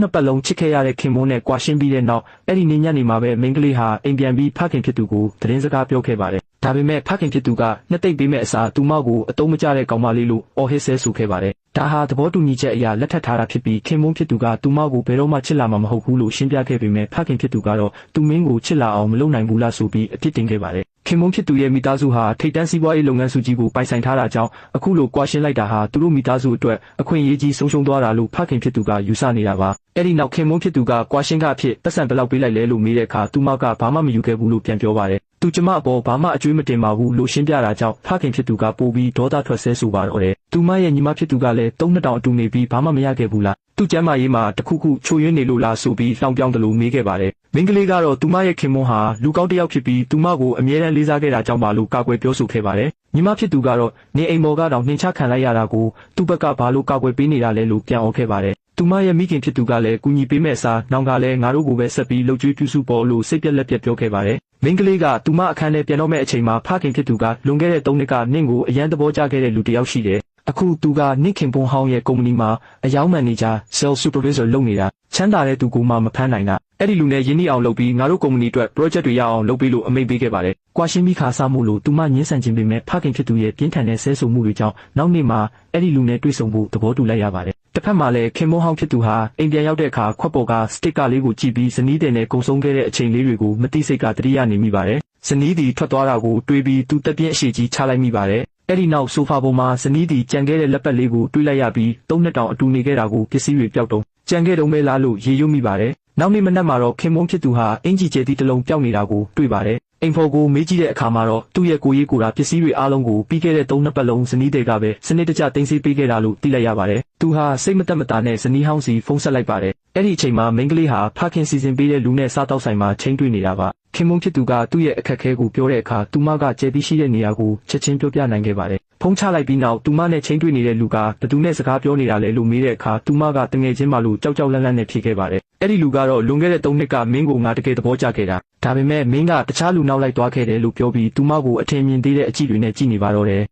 နှစ်ပတ်လုံးချစ်ခဲ့ရတဲ့ခင်မွန်းနဲ့ကွာရှင်းပြီးတဲ့နောက်အဲ့ဒီနေ့ညနေမှာပဲမိန်းကလေးဟာအိမ်ပြန်ပြီးဖခင်ဖြစ်သူကိုသတင်းစကားပြောခဲ့ပါတယ်ဒါပေမဲ့ဖခင်ဖြစ်သူကနှစ်သိမ့်ပေးမဲ့အစားသူမောက်ကိုအတုံးမကျတဲ့ကောင်မလေးလို့အော်ဟစ်ဆဲဆိုခဲ့ပါတယ်ဒါဟာသဘောတူညီချက်အရလက်ထပ်ထားတာဖြစ်ပြီးခင်မွန်းဖြစ်သူကသူမောက်ကိုဘယ်တော့မှချစ်လာမှာမဟုတ်ဘူးလို့ရှင်းပြခဲ့ပေမဲ့ဖခင်ဖြစ်သူကတော့သူမင်းကိုချစ်လာအောင်မလုပ်နိုင်ဘူးလားဆိုပြီးအပြစ်တင်ခဲ့ပါတယ်ခင်မွန်းဖြစ်သူရဲ့မိသားစုဟာထိပ်တန်းစီးပွားရေးလုပ်ငန်းစုကြီးကိုပိုင်ဆိုင်ထားတာကြောင့်အခုလိုကွာရှင်းလိုက်တာဟာသူတို့မိသားစုအတွက်အခွင့်အရေးကြီးဆုံးရှုံးသွားတာလို့ဖခင်ဖြစ်သူကယူဆနေတာပါအဲ့ဒီနောက်ခင်မွန်းဖြစ်သူကကွာရှင်းကအဖြစ်ပတ်စံဘယ်လောက်ပေးလိုက်လဲလို့မေးတဲ့အခါသူမောက်ကဘာမှမယူခဲ့ဘူးလို့ပြန်ပြောပါတယ်သူကျမအပေါ်ဘာမှအကျွေးမတင်ပါဘူးလို့ရှင်းပြတာကြောင့်ဖခင်ဖြစ်သူကပိုပြီးဒေါသထွက်ဆဲဆိုပါတော့တယ်သူမရဲ့ညီမဖြစ်သူကလည်း3နှစ်တောင်အတူနေပြီးဘာမှမရခဲ့ဘူးလားသူ့ကျမ်းမာရေးမှာတခုခုချိုးယွင်းနေလို့လားဆိုပြီးလောင်ပြောင်းတယ်လို့မေးခဲ့ပါတယ်မိန်းကလေးကတော့သူမရဲ့ခင်မွန်းဟာလူကောင်းတစ်ယောက်ဖြစ်ပြီးသူမကိုအမြဲတမ်းလေးစားခဲ့တာကြောင့်ပါလို့ကာကွယ်ပြောဆိုခဲ့ပါတယ်ညီမဖြစ်သူကတော့နေအိမ်ပေါ်ကတော့နှင်ချခံလိုက်ရတာကိုသူ့ဘက်ကဘာလို့ကာကွယ်ပေးနေတာလဲလို့ပြန်အော်ခဲ့ပါတယ်သူမရဲ့မိခင်ဖြစ်သူကလည်းကူညီပေးမဲ့အစားနောင်ကလည်းငါတို့ကိုပဲဆက်ပြီးလှုပ်ကြွေးပြုစုပေါ်လို့စိတ်ပြက်လက်ပြက်ပြောခဲ့ပါတယ်မိန်းကလေးကသူမအခန်းထဲပြန်တော့မဲ့အချိန်မှာဖခင်ဖြစ်သူကလွန်ခဲ့တဲ့3နှစ်ကနင့်ကိုအရန်သဘောကျခဲ့တဲ့လူတစ်ယောက်ရှိတယ်အခုသူကနင့်ခင်ပွန်းဟောင်းရဲ့ကုမ္ပဏီမှာအယောင်မန်နေဂျာ Sales Supervisor လုပ်နေတာချမ်းသာတဲ့သူကိုမှမဖမ်းနိုင်တာအဲ့ဒီလူနဲ့ရင်းနှီးအောင်လုပ်ပြီးငါတို့ကုမ္ပဏီအတွက် project တွေရအောင်လုပ်ပေးလို့အမိန့်ပေးခဲ့ပါတယ်။ကွာရှင်းပြီးခါစားမှုလို့သူမညှင်းဆန်ခြင်းပေမဲ့ဖခင်ဖြစ်သူရဲ့ပြင်းထန်တဲ့ဆဲဆိုမှုတွေကြောင့်နောက်နေ့မှာအဲ့ဒီလူနဲ့တွေ့ဆုံဖို့သဘောတူလိုက်ရပါတယ်။တစ်ဖက်မှာလည်းခင်မွန်းဟောင်းဖြစ်သူဟာအိမ်ပြန်ရောက်တဲ့အခါခွက်ပေါ်ကစတစ်ကာလေးကိုကြည့်ပြီးဇနီးတဲ့နဲ့ကုံဆုံးခဲ့တဲ့အချိန်လေးတွေကိုမသိစိတ်ကတတိယနေမိပါတယ်။ဇနီးသည်ထွက်သွားတာကိုတွေးပြီးသူတက်ပြင်းအရှိကြီးချလိုက်မိပါတယ်။အဲ့ဒီနောက်ဆိုဖာပေါ်မှာဇနီးသည်ကြံခဲ့တဲ့လက်ပတ်လေးကိုတွေးလိုက်ရပြီး3နှစ်တောင်အတူနေခဲ့တာကိုပစ္စည်းတွေပျောက်တော့ကြံခဲ့တော့မဲလားလို့ရေရွမိပါတယ်နောက်နေ့မနက်မှာတော့ခင်မွန်းဖြစ်သူဟာအင်ဂျီကျဲသီးတစ်လုံးပျောက်နေတာကိုတွေ့ပါတယ်အိမ်ဖော်ကိုမေးကြည့်တဲ့အခါမှာတော့သူ့ရဲ့ကိုရေးကိုတာပစ္စည်းတွေအားလုံးကိုပြီးခဲ့တဲ့3နှစ်ပတ်လုံးဇနီးတွေကပဲစနစ်တကျတင်စီပေးခဲ့တာလို့သိလိုက်ရပါတယ်သူဟာစိတ်မသက်မသာနဲ့ဇနီးဟောင်းစီဖုန်းဆက်လိုက်ပါတယ်အဲ့ဒီအချိန်မှာမိန်းကလေးဟာဖခင်စီစဉ်ပေးတဲ့လူနဲ့စားတောက်ဆိုင်မှာချိန်တွေ့နေတာပါခင်မွန်းဖြစ်သူကသူ့ရဲ့အခက်အခဲကိုပြောတဲ့အခါသူမကကျဲသီးရှိတဲ့နေရာကိုချက်ချင်းပြောပြနိုင်ခဲ့ပါတယ်ဖုန်းချလိုက်ပြီးနောက်သူမနဲ့ချိန်တွေ့နေတဲ့လူကဘသူနဲ့စကားပြောနေတာလဲလို့မေးတဲ့အခါသူမကတငယ်ချင်းမှလို့ကြောက်ကြောက်လန့်လန့်နဲ့ဖြေခဲ့ပါတယ်အဲ့ဒီလူကတော့လွန်ခဲ့တဲ့3နှစ်ကမင်းကိုငါတကယ်သဘောကျခဲ့တာဒါပေမဲ့မင်းကတခြားလူနောက်လိုက်သွားခဲ့တယ်လို့ပြောပြီးသူမကိုအထင်မြင်သေးတဲ့အကြည့်တွေနဲ့ကြည့်နေပါတော့တယ်